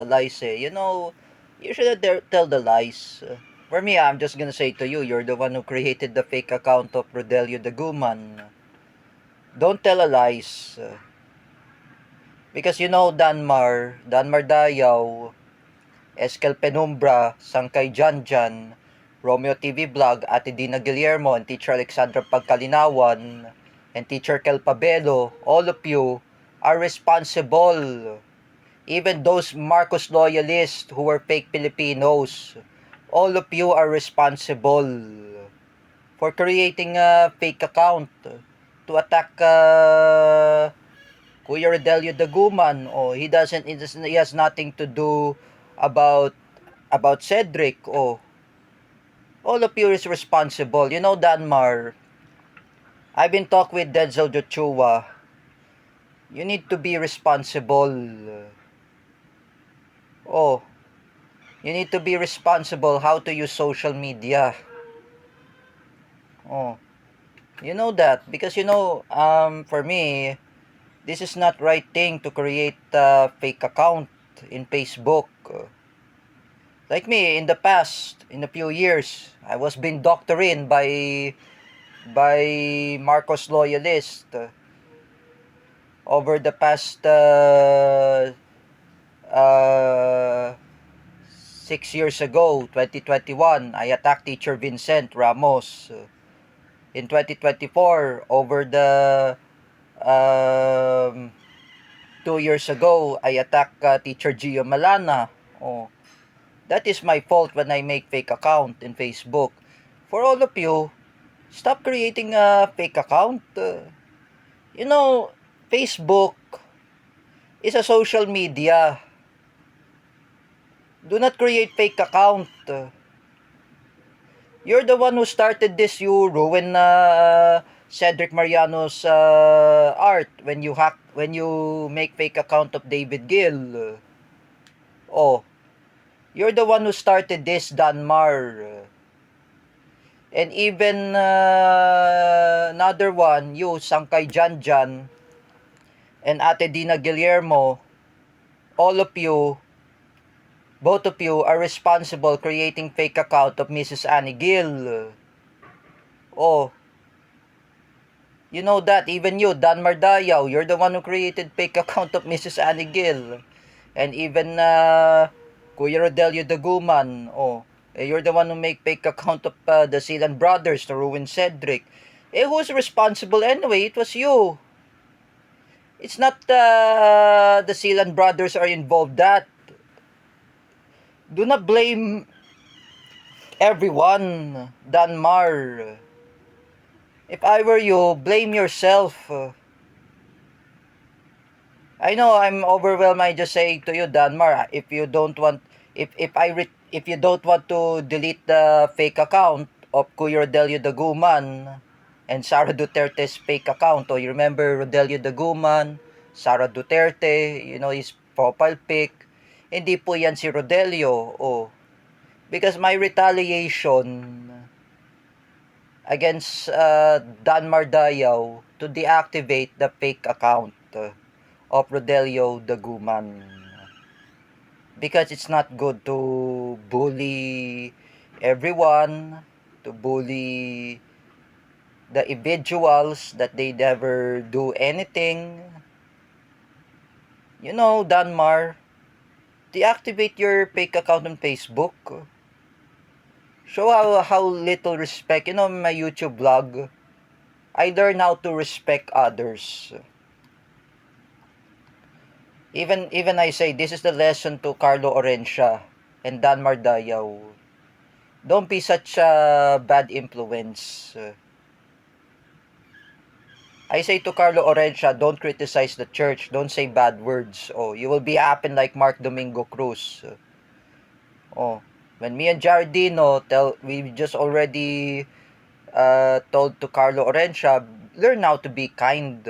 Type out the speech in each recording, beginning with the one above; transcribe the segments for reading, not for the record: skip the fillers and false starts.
lies eh. You shouldn't tell the lies. For me, I'm just gonna say to you, you're the one who created the fake account of Rodelio Daguman. Don't tell a lies. Because Danmar Dayaw, Eskel Penumbra, Sangkay Janjan, Romeo TV Vlog, Ate Dina Guillermo, and Teacher Alexandra Pagkalinawan, and Teacher Kel Pabelo, all of you are responsible. Even those Marcos loyalists who were fake Filipinos, all of you are responsible for creating a fake account to attack Kuya Rodelio Daguman. Oh, he has nothing to do about Cedric. Oh, all of you is responsible. Danmar, I've been talk with Denzel Joshua. You need to be responsible. Oh, you need to be responsible how to use social media. Oh, you know that because for me, this is not right thing to create a fake account in Facebook. Like me in the past, in a few years, I was being doctored by Marcos loyalist over the past 6 years ago, 2021, I attacked Teacher Vincent Ramos. In 2024, over the 2 years ago, I attacked Teacher Gio Malana. Oh, that is my fault when I make fake account in Facebook. For all of you, stop creating a fake account. You know, Facebook is a social media. Do not create fake account. You're the one who started this. You ruin Cedric Mariano's art when you make fake account of David Gill. Oh, you're the one who started this, Danmar. And even another one, you, Sangkay Janjan, and Ate Dina Guillermo, all of you, both of you are responsible creating fake account of Mrs. Annie Gill. Oh, you know that, even you, Danmar Dayaw, you're the one who created fake account of Mrs. Annie Gill. And even Kuya Rodelio Daguman, you're the one who make fake account of the Silan brothers to ruin Cedric. Who's responsible anyway? It was you. It's not the Silan brothers are involved that. Do not blame everyone, Danmar. If I were you, blame yourself. I know I'm overwhelmed. I just say to you, Danmar, if you don't want, if you don't want to delete the fake account of Kuya Rodelio Daguman and Sara Duterte's fake account, you remember Rodelio Daguman, Sara Duterte, his profile pic, hindi po yan si Rodelio. Because my retaliation against Danmar Dayaw to deactivate the fake account of Rodelio Daguman, because it's not good to bully everyone, to bully the individuals that they never do anything. Danmar, deactivate your fake account on Facebook. Show how little respect. My YouTube vlog, I learn how to respect others. Even I say, this is the lesson to Carlo Orencia and Danmar Dayaw. Don't be such a bad influence. I say to Carlo Orencia, don't criticize the church. Don't say bad words. You will be happen like Mark Domingo Cruz. When me and Jardino we just already told to Carlo Orencia, learn how to be kind.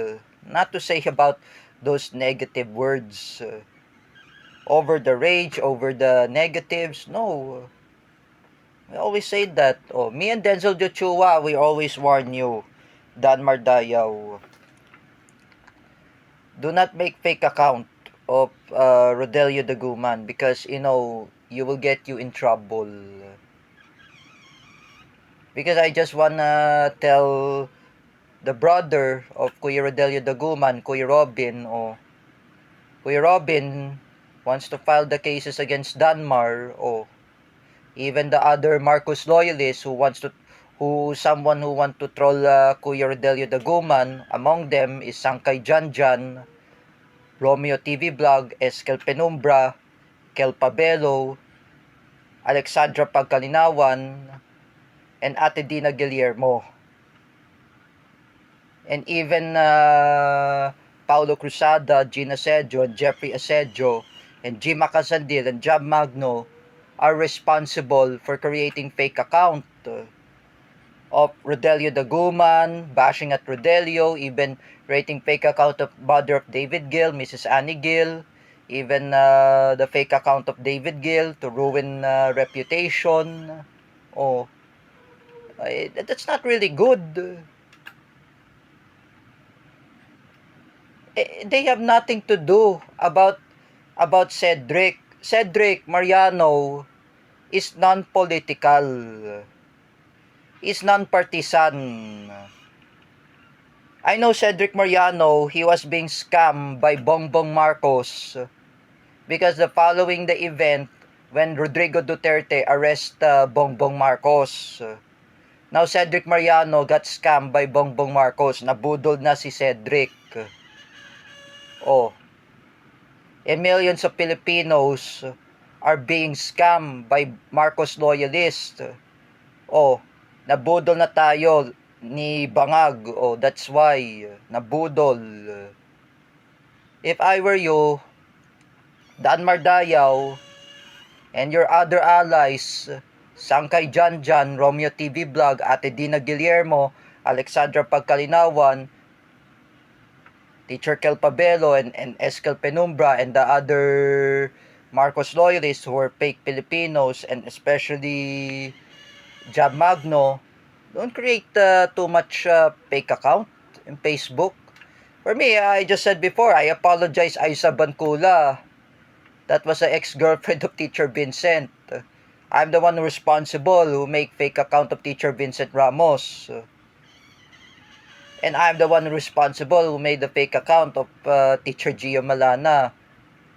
Not to say about those negative words. Over the rage, over the negatives. No. We always say that. Me and Denzel Joshua, we always warn you, Danmar Dayaw. Do not make fake account of Rodelio Daguman, because you know you will get you in trouble. Because I just wanna tell the brother of Kuya Rodelio Daguman, Kuya Robin, Kuya Robin wants to file the cases against Danmar, even the other Marcos loyalists someone who want to troll Kuya Rodelio Daguman. Among them is Sangkay Janjan, Romeo TV Vlog, Eskel Penumbra, Kel Pabelo, Alexandra Pagkalinawan, and Ate Dina Guillermo. And even Paulo Cruzada, Gina Asedio, and Jeffrey Asedio, and Jim Macasandil, and Jab Magno are responsible for creating fake account of Rodelio Daguman, bashing at Rodelio, even creating fake account of mother of David Gill, Mrs. Annie Gill, even the fake account of David Gill to ruin reputation. That's not really good. They have nothing to do about Cedric. Cedric Mariano is non-political. Is non-partisan. I know Cedric Mariano, he was being scammed by Bongbong Marcos because following the event when Rodrigo Duterte arrest Bongbong Marcos. Now Cedric Mariano got scammed by Bongbong Marcos. Nabudol na si Cedric. And millions of Filipinos are being scammed by Marcos loyalists. Nabudol na tayo ni Bangag. That's why nabudol. If I were you, Danmar Dayaw, and your other allies, Sangkay Janjan, Romeo TV Vlog, Ate Dina Guillermo, Alexandra Pagkalinawan, Teacher Kel Pabelo, and Eskel Penumbra, and the other Marcos loyalists who are fake Filipinos, and especially Jab Magno, don't create too much fake account in Facebook. For me, I just said before, I apologize, Aisa Bancula. That was an ex-girlfriend of Teacher Vincent. I'm the one responsible who make fake account of Teacher Vincent Ramos. And I'm the one responsible who made the fake account of Teacher Gio Malana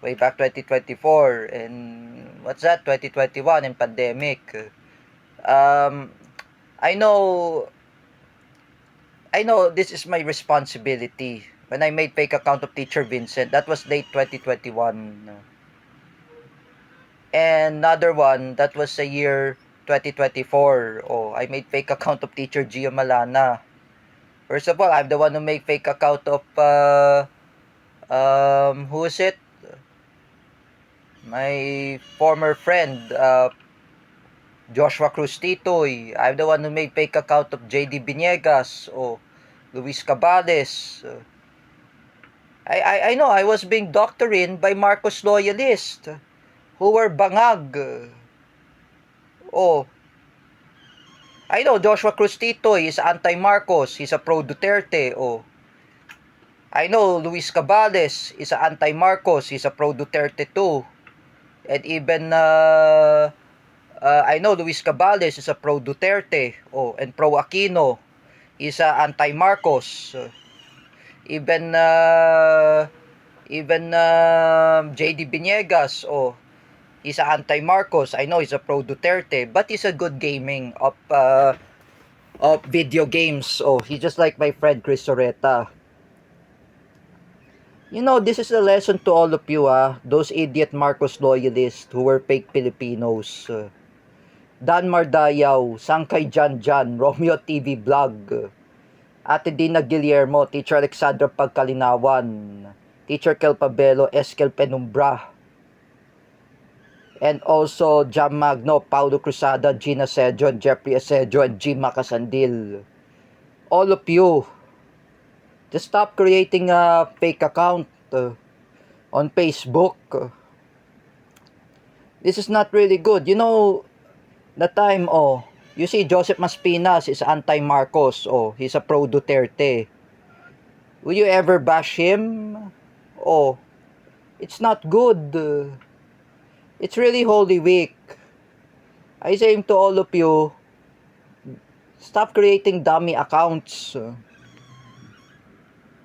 way back 2024. And what's that? 2021 in pandemic. I know this is my responsibility. When I made fake account of Teacher Vincent, that was late 2021. And another one, that was the year 2024. I made fake account of Teacher Gio Malana. First of all, I'm the one who made fake account of who is it? My former friend, Joshua Cruz Titoy. I'm the one who made fake account of JD Biniegas Luis Cabales. I know I was being doctrined by Marcos loyalists who were bangag. I know Joshua Cruz Titoy is anti-Marcos. He's a pro-Duterte. I know Luis Cabales is anti-Marcos. He's a pro-Duterte too. And even I know Luis Cabales is a pro-Duterte. And pro-Aquino. He's anti-Marcos. Even JD Biniegas. He's anti-Marcos. I know he's a pro-Duterte, but he's a good gaming of video games. He's just like my friend Chris Soreta. You know, this is a lesson to all of you, those idiot Marcos loyalists who were fake Filipinos. Danmar Dayaw, Sangkay Janjan, Romeo TV Vlog, Ate Dina Guillermo, Teacher Alexandra Pagkalinawan, Teacher Kel Pabelo, Eskel Penumbra, and also Jam Magno, Paulo Cruzada, Gina Asedio, Jeffrey Asedio, and Jim Macasandil. All of you, just stop creating a fake account on Facebook. This is not really good. You know, the time, you see Joseph Maspinas is anti-Marcos. He's a pro-Duterte. Will you ever bash him? It's not good. It's really Holy Week. I say to all of you, stop creating dummy accounts.